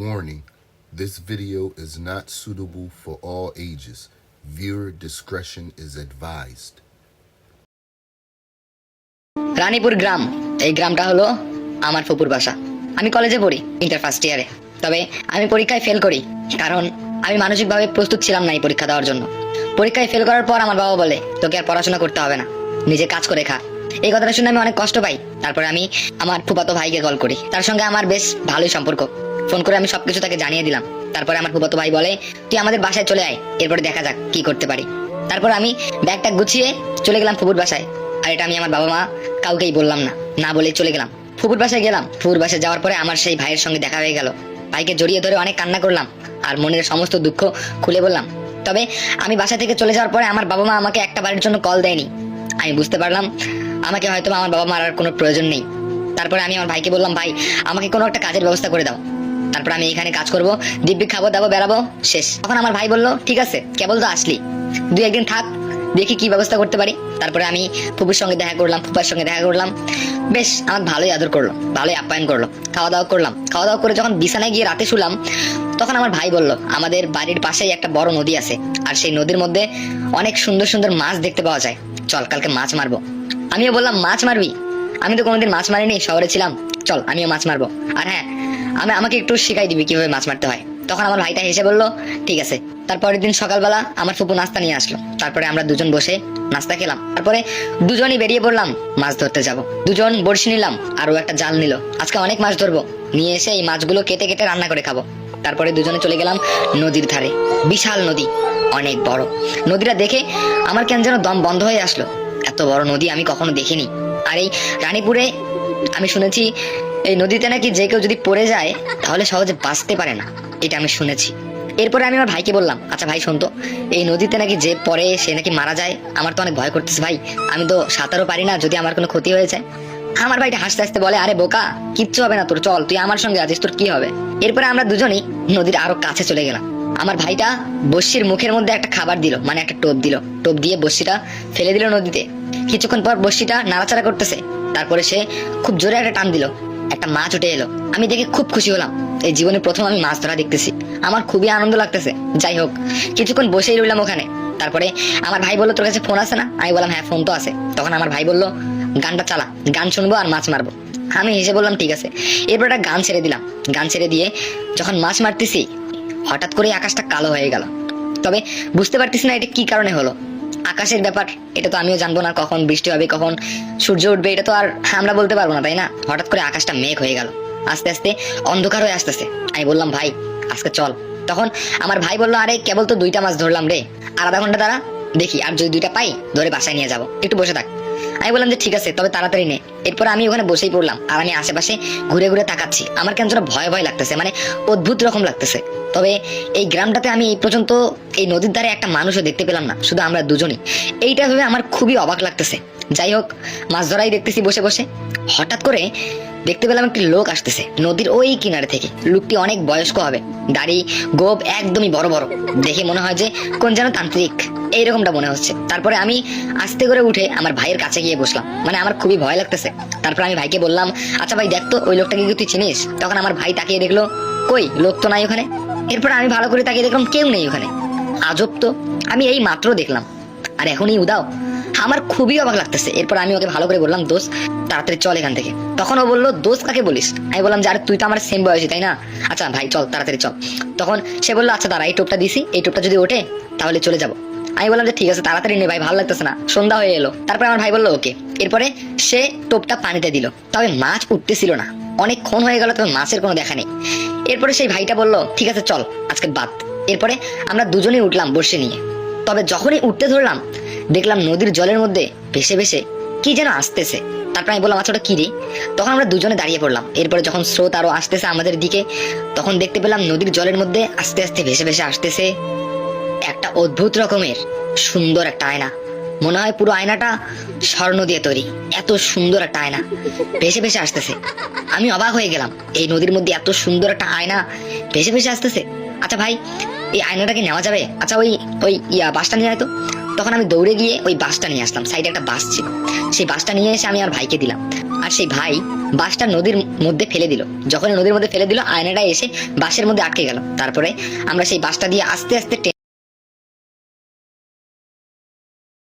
Warning, this video is not suitable for all ages. Viewer discretion is advised. Ranipur গ্রাম, এই গ্রামটা হলো আমার ফুপুর বাসা। আমি কলেজে পড়ি, ইন্টার ফার্স্ট ইয়ারে। তবে আমি পরীক্ষায় ফেল করি, কারণ আমি মানসিকভাবে প্রস্তুত ছিলাম না এই পরীক্ষা দেওয়ার জন্য। পরীক্ষায় ফেল করার পর আমার বাবা বলে, তোকে আর পড়াশোনা করতে হবে না, নিজে কাজ করে খা। এই কথাটা শুনে আমি অনেক কষ্ট পাই। তারপরে আমি আমার ফুফাতো ভাইকে কল করি, তার সঙ্গে আমার বেশ ভালোই সম্পর্ক। ফোন করে আমি সবকিছু তাকে জানিয়ে দিলাম। তারপরে আমার ফুফাতো ভাই বলে, তুই আমাদের বাসায় চলে আয়, এরপরে দেখা যাক কি করতে পারি। তারপর আমি ব্যাগটা গুছিয়ে চলে গেলাম ফুপুর বাসায়। আর এটা আমি আমার বাবা মা কাউকেই বললাম না, না বলে চলে গেলাম ফুপুর বাসায়। গেলাম ফুপুর বাসায় যাওয়ার পরে আমার সেই ভাইয়ের সঙ্গে দেখা হয়ে গেল। ভাইকে জড়িয়ে ধরে অনেক কান্না করলাম আর মনের সমস্ত দুঃখ খুলে বললাম। তবে আমি বাসা থেকে চলে যাওয়ার পরে আমার বাবা মা আমাকে একটা বারের জন্য কল দেয়নি। আমি বুঝতে পারলাম আমাকে হয়তো আমার বাবা মার আর কোনো প্রয়োজন নেই। তারপরে আমি আমার ভাইকে বললাম, ভাই আমাকে কোনো একটা কাজের ব্যবস্থা করে দাও, তারপর আমি এখানে কাজ করব, দিব্যি খাবো দাবো বেড়াবো, শেষ। তখন আমার ভাই বললো, ঠিক আছে, কেবল তো আসলি, 2-1 দিন থাক, দেখি কি ব্যবস্থা করতে পারি। তারপরে আমি ফুপুর সঙ্গে দেখা করলাম, ফুপার সঙ্গে দেখা করলাম। বেশ আমাকে ভালোই আদর করলো, ভালোই আপ্যায়ন করলো। খাওয়া দাওয়া করলাম। খাওয়া দাওয়া করে যখন বিছানায় গিয়ে রাতে শুলাম, তখন আমার ভাই বলল, আমাদের বাড়ির পাশেই একটা বড় নদী আছে, আর সেই নদীর মধ্যে অনেক সুন্দর সুন্দর মাছ দেখতে পাওয়া যায়, চল কালকে মাছ মারবো। আমিও বললাম, মাছ মারবি? আমি তো কোনোদিন মাছ মারিনি, শহরে ছিলাম, চল আমিও মাছ মারবো। আর হ্যাঁ, আমাকে একটু শিখাই দিবি কিভাবে মাছ মারতে হয়। তখন আমার ভাইটা হেসে বললো, ঠিক আছে। তারপরের দিন সকালবেলা আমার ফুপু নাস্তা নিয়ে আসলো। তারপরে আমরা দুজন বসে নাস্তা খেলাম। তারপরে দুজনই বেরিয়ে পড়লাম মাছ ধরতে যাব। দুজন বড়শি নিলাম, আর ও একটা জাল নিল। আজকে অনেক মাছ ধরবো, নিয়ে এসে এই মাছগুলো কেটে কেটে রান্না করে খাবো। তারপরে দুজনে চলে গেলাম নদীর ধারে। বিশাল নদী, অনেক বড়। নদীটা দেখে আমার কেন যেন দম বন্ধ হয়ে আসলো। এত বড় নদী আমি কখনো দেখিনি। আর এই রানীপুরে আমি শুনেছি এই নদীতে নাকি যে কেউ যদি পড়ে যায় তাহলে সহজে বাঁচতে পারে না, এটা আমি শুনেছি। এরপরে আমি আমার ভাইকে বললাম, আচ্ছা ভাই শোন তো, এই নদীতে নাকি যে পড়ে সে নাকি মারা যায়। আমার তো অনেক ভয় করতেছে ভাই, আমি তো সাঁতারও পারি না, যদি আমার কোনো ক্ষতি হয়ে যায়। আমার ভাইটা হাসতে হাসতে বলে, আরে বোকা, কিচ্ছু হবে না তোর, চল তুই আমার সঙ্গে আছিস, তোর কি হবে। এরপরে আমরা দুজনই নদীর আরো কাছে চলে গেলাম। আমার ভাইটা বস্যির মুখের মধ্যে একটা খাবার দিল, মানে একটা টোপ দিল। টোপ দিয়ে বস্যিটা ফেলে দিল নদীতে। কিছুক্ষণ পর বস্যিটা নাড়াচাড়া করতেছে। তারপরে সে খুব জোরে একটা টান দিল, একটা মাছ উঠে এলো। আমি দেখে খুব খুশি হলাম, এই জীবনে প্রথম আমি মাছ ধরা দেখতেছি, আমার খুবই আনন্দ লাগতেছে। যাই হোক, কিছুক্ষণ বসেই রইলাম ওখানে। তারপরে আমার ভাই বললো, তোর কাছে ফোন আছে না? আমি বললাম, হ্যাঁ ফোন তো আছে। তখন আমার ভাই বললো, গানটা চালা, গান শুনবো আর মাছ মারবো। আমি হেসে বললাম, ঠিক আছে। এরপর একটা গান ছেড়ে দিলাম। গান ছেড়ে দিয়ে যখন মাছ মারতেছি, হঠাৎ করে আকাশটা কালো হয়ে গেল। তবে বুঝতে পারতেছি না এটা কি কারণে হলো। আকাশের ব্যাপার, এটা তো আমিও জানবো না, কখন বৃষ্টি হবে, কখন সূর্য উঠবে, এটা তো আর আমরা বলতে পারবো না, তাই না? হঠাৎ করে আকাশটা মেঘ হয়ে গেল, আস্তে আস্তে অন্ধকার হয়ে আসতেছে। আমি বললাম, ভাই আজকে চল। তখন আমার ভাই বললো, আরে কেবল তো 2টা মাছ ধরলাম রে, আর আধা ঘন্টা দাঁড়া, দেখি আর যদি 2টা পাই ধরে বাসায় নিয়ে যাবো, একটু বসে থাক। আমি বললাম যে ঠিক আছে, তবে তাড়াতাড়ি নে। এরপর আমি ওখানে বসেই পড়লাম, আর আমি আশেপাশে ঘুরে ঘুরে তাকাচ্ছি। আমার কেন যেন ভয় ভয় লাগতেছে, মানে অদ্ভুত রকম লাগতেছে। তবে এই গ্রামটাতে আমি এই পর্যন্ত এই নদীর ধারে একটা মানুষও দেখতে পেলাম না, শুধু আমরা দুজনই। এইটা ভেবে আমার খুবই অবাক লাগতেছে। যাই হোক, মাছ ধরাই দেখতেছি বসে বসে। হঠাৎ করে দেখতে পেলাম একটি লোক আসতেছে নদীর ওই কিনারে থেকে। লোকটি অনেক বয়স্ক হবে, দাড়ি গোব একদমই বড় বড়, দেখে মনে হয় যে কোন যেন তান্ত্রিক, এইরকমটা মনে হচ্ছে। তারপরে আমি আস্তে করে উঠে আমার ভাইয়ের কাছে গিয়ে বসলাম, মানে আমার খুবই ভয় লাগতেছে। তারপর আমি ভাইকে বললাম, আচ্ছা ভাই দেখ তো, ওই লোকটাকে কি তুই চিনিস? তখন আমার ভাই তাকিয়ে দেখলো, কই লোক তো নাই ওখানে। এরপর আমি ভালো করে তাকিয়ে দেখলাম কেউ নেই ওখানে। আজব তো, আমি এই মাত্র দেখলাম আর এখনই উদাও, আমার খুবই অবাক লাগতেছে। এরপর আমি ওকে ভালো করে বললাম, দোস্ত তাড়াতাড়ি চল এখান থেকে। তখন ও বললো, দোস্ত কাকে বলিস? আমি বললাম যে আরে তুই তো আমার সেম বয়সী, তাই না? আচ্ছা ভাই চল তাড়াতাড়ি চল। তখন সে বললো, আচ্ছা দাঁড়া, এই টোপটা দিছি, এই টোপটা যদি ওঠে তাহলে চলে যাবো। আমি বললাম যে ঠিক আছে, তাড়াতাড়ি নে ভাই, ভালো লাগতেছে না, সন্ধ্যা হয়ে এলো। তারপরে আমার ভাই বললো ওকে। এরপরে সে টোপটা পানিতে দিল, তবে মাছ উঠতেছিল না, অনেকক্ষণ হয়ে গেল, তবে মাছের কোনো দেখা নেই। এরপরে সেই ভাইটা বললো, ঠিক আছে চল আজকে বাদ। এরপরে আমরা দুজনেই উঠলাম বসে নিয়ে। তবে যখনই উঠতে ধরলাম, দেখলাম নদীর জলের মধ্যে ভেসে ভেসে কি যেন আসতেছে। তারপর আমি বললাম, আচ্ছা ওটা কি রে? তখন আমরা দুজনে দাঁড়িয়ে পড়লাম। এরপরে যখন স্রোত আরো আসতেছে আমাদের দিকে, তখন দেখতে পেলাম নদীর জলের মধ্যে আস্তে আস্তে ভেসে ভেসে আসতেছে একটা অদ্ভুত রকমের সুন্দর একটা আয়না। মনে হয় পুরো আয়নাটা স্বর্ণ দিয়ে তৈরি, এত সুন্দর একটা আয়না ভেসে ভেসে আসতেছে। আমি অবাক হয়ে গেলাম, এই নদীর মধ্যে এত সুন্দর একটা আয়না ভেসে ভেসে আসতেছে। আচ্ছা ভাই, এই আয়নাটাকে নেওয়া যাবে? আচ্ছা ওই ওই বাসটা নিয়ে আয় তো। তখন আমি দৌড়ে গিয়ে ওই বাসটা নিয়ে আসলাম। সাইডে একটা বাস ছিল, সেই বাসটা নিয়ে এসে আমি আর ভাইকে দিলাম। আর সেই ভাই বাসটা নদীর মধ্যে ফেলে দিল। যখন নদীর মধ্যে ফেলে দিল, আয়নাটা এসে বাসের মধ্যে আটকে গেল। তারপরে আমরা সেই বাসটা দিয়ে আস্তে আস্তে